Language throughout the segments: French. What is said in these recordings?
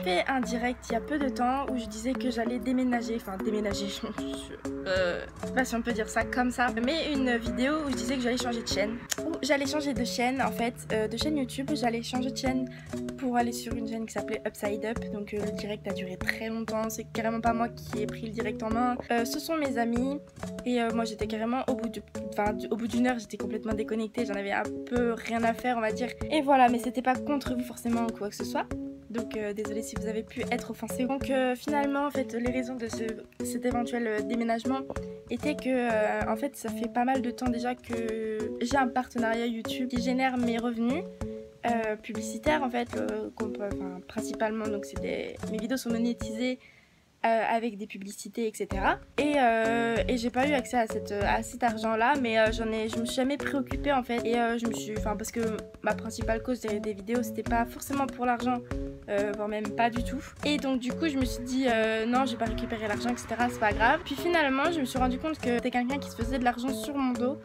fait un direct il y a peu de temps où je disais que j'allais déménager, je sais pas si on peut dire ça comme ça, mais une vidéo où je disais que j'allais changer de chaîne. Ou j'allais changer de chaîne en fait, de chaîne YouTube, j'allais changer de chaîne pour aller sur une chaîne qui s'appelait Upside Up, donc le direct a duré très longtemps, c'est carrément pas moi qui ai pris le direct en main, ce sont mes amis, et moi j'étais carrément au bout d'une heure, j'étais complètement déconnectée, j'en avais un peu rien à faire on va dire, et voilà, mais c'était pas contre vous forcément ou quoi que ce soit. Donc désolée si vous avez pu être offensé. Donc finalement en fait les raisons de cet éventuel déménagement étaient que en fait ça fait pas mal de temps déjà que j'ai un partenariat YouTube qui génère mes revenus publicitaires en fait, principalement, donc mes vidéos sont monétisées avec des publicités etc. Et j'ai pas eu accès à cet argent là, mais je me suis jamais préoccupée en fait, et parce que ma principale cause des vidéos c'était pas forcément pour l'argent, voire même pas du tout, et donc du coup je me suis dit non, je vais pas récupérer l'argent etc, c'est pas grave. Puis finalement je me suis rendu compte que c'était quelqu'un qui se faisait de l'argent sur mon dos,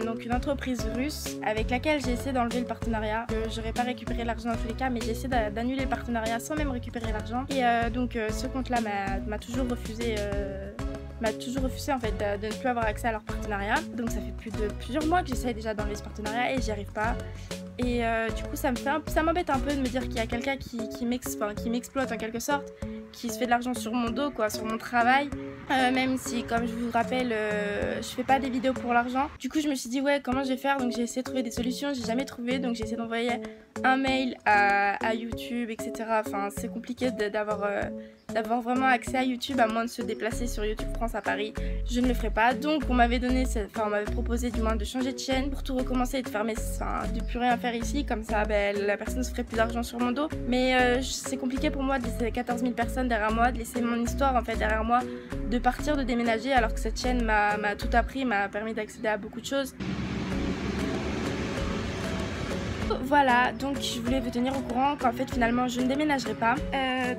donc une entreprise russe avec laquelle j'ai essayé d'enlever le partenariat. J'aurais pas récupéré l'argent dans tous les cas, mais j'ai essayé d'annuler le partenariat sans même récupérer l'argent, et donc ce compte là m'a toujours refusé en fait de ne plus avoir accès à leur partenariat. Donc ça fait plusieurs mois que j'essaye déjà d'enlever ce partenariat et j'y arrive pas. Et du coup ça m'embête un peu de me dire qu'il y a quelqu'un qui m'exploite en quelque sorte, qui se fait de l'argent sur mon dos quoi, sur mon travail, même si comme je vous rappelle je fais pas des vidéos pour l'argent. Du coup je me suis dit ouais, comment je vais faire, donc j'ai essayé de trouver des solutions, j'ai jamais trouvé, donc j'ai essayé d'envoyer un mail à YouTube etc. Enfin c'est compliqué d'avoir vraiment accès à YouTube à moins de se déplacer sur YouTube France à Paris. Je ne le ferai pas, donc on m'avait proposé du moins de changer de chaîne pour tout recommencer et de de plus rien faire ici, comme ça la personne se ferait plus d'argent sur mon dos. Mais c'est compliqué pour moi de laisser 14 000 personnes derrière moi, de laisser mon histoire en fait derrière moi, de partir, de déménager, alors que cette chaîne m'a tout appris, m'a permis d'accéder à beaucoup de choses. Voilà, donc je voulais vous tenir au courant qu'en fait finalement je ne déménagerai pas,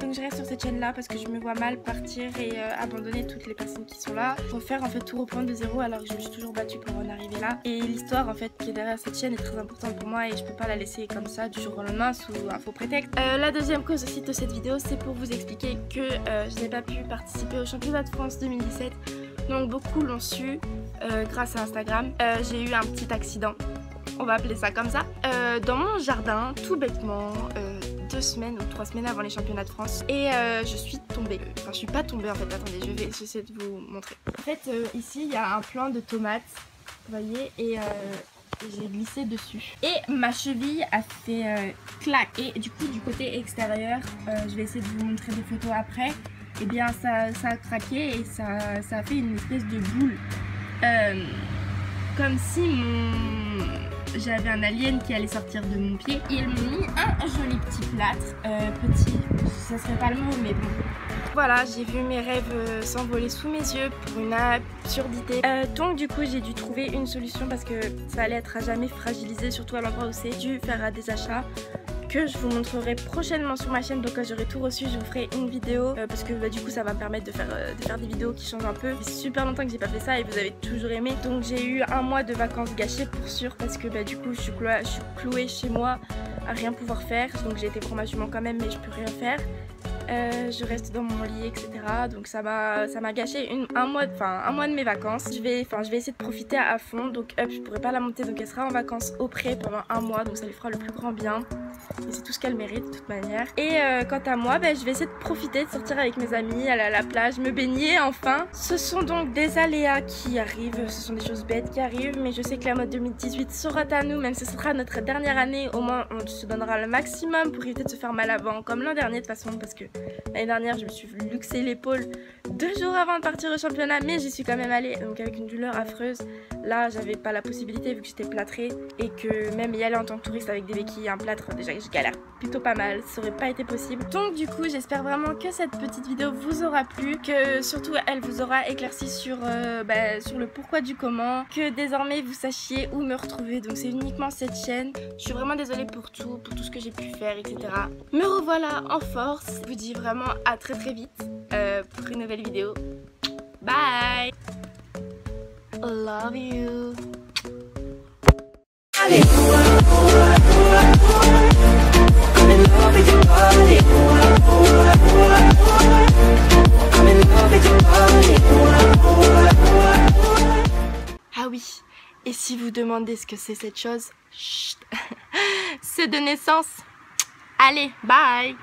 donc je reste sur cette chaîne là parce que je me vois mal partir et abandonner toutes les personnes qui sont là, refaire en fait tout reprendre de zéro alors que je me suis toujours battue pour en arriver là, et l'histoire en fait qui est derrière cette chaîne est très importante pour moi et je peux pas la laisser comme ça du jour au lendemain sous un faux prétexte. La deuxième cause aussi de cette vidéo, c'est pour vous expliquer que je n'ai pas pu participer au championnat de France 2017, donc beaucoup l'ont su grâce à Instagram. J'ai eu un petit accident, on va appeler ça comme ça, dans mon jardin, tout bêtement, 2 semaines ou 3 semaines avant les championnats de France, et je suis tombée. Enfin, je suis pas tombée en fait, attendez, je vais essayer de vous montrer. En fait, ici, il y a un plant de tomates, vous voyez, et j'ai glissé dessus. Et ma cheville a fait clac. Et du coup, du côté extérieur, je vais essayer de vous montrer des photos après, et bien ça a craqué et ça a fait une espèce de boule. Comme si j'avais un alien qui allait sortir de mon pied. Ils m'ont mis un joli petit plâtre, petit, ça serait pas le mot mais bon. Voilà, j'ai vu mes rêves s'envoler sous mes yeux pour une absurdité. Donc du coup j'ai dû trouver une solution parce que ça allait être à jamais fragilisé, surtout à l'endroit où c'est. J'ai dû faire des achats que je vous montrerai prochainement sur ma chaîne, donc quand j'aurai tout reçu je vous ferai une vidéo parce que du coup ça va me permettre de faire des vidéos qui changent un peu. Ça fait super longtemps que j'ai pas fait ça et vous avez toujours aimé, donc j'ai eu un mois de vacances gâchées pour sûr parce que du coup je suis clouée chez moi à rien pouvoir faire, donc j'ai été prendre ma jument quand même mais je peux rien faire. Je reste dans mon lit etc, donc ça m'a gâché un mois de mes vacances. Je vais essayer de profiter à fond, donc je pourrais pas la monter, donc elle sera en vacances au pré pendant un mois, donc ça lui fera le plus grand bien et c'est tout ce qu'elle mérite de toute manière. Et quant à moi, je vais essayer de profiter, de sortir avec mes amis, aller à la plage, me baigner enfin. Ce sont donc des aléas qui arrivent, ce sont des choses bêtes qui arrivent, mais je sais que la mode 2018 sera à nous, même si ce sera notre dernière année, au moins on se donnera le maximum pour éviter de se faire mal avant, comme l'an dernier de toute façon, parce que l'année dernière je me suis luxé l'épaule 2 jours avant de partir au championnat, mais j'y suis quand même allée, donc avec une douleur affreuse. Là j'avais pas la possibilité vu que j'étais plâtrée et que même y aller en tant que touriste avec des béquilles, un plâtre, déjà je galère plutôt pas mal, ça aurait pas été possible. Donc du coup j'espère vraiment que cette petite vidéo vous aura plu, que surtout elle vous aura éclairci sur le pourquoi du comment, que désormais vous sachiez où me retrouver, donc c'est uniquement cette chaîne. Je suis vraiment désolée pour tout ce que j'ai pu faire etc. Me revoilà en force, je vous dis vraiment à très vite pour une nouvelle vidéo. Bye. Love you. I'm in love with your body. oui. Et si vous demandez ce que c'est cette chose, chut, c'est de naissance. Allez, bye.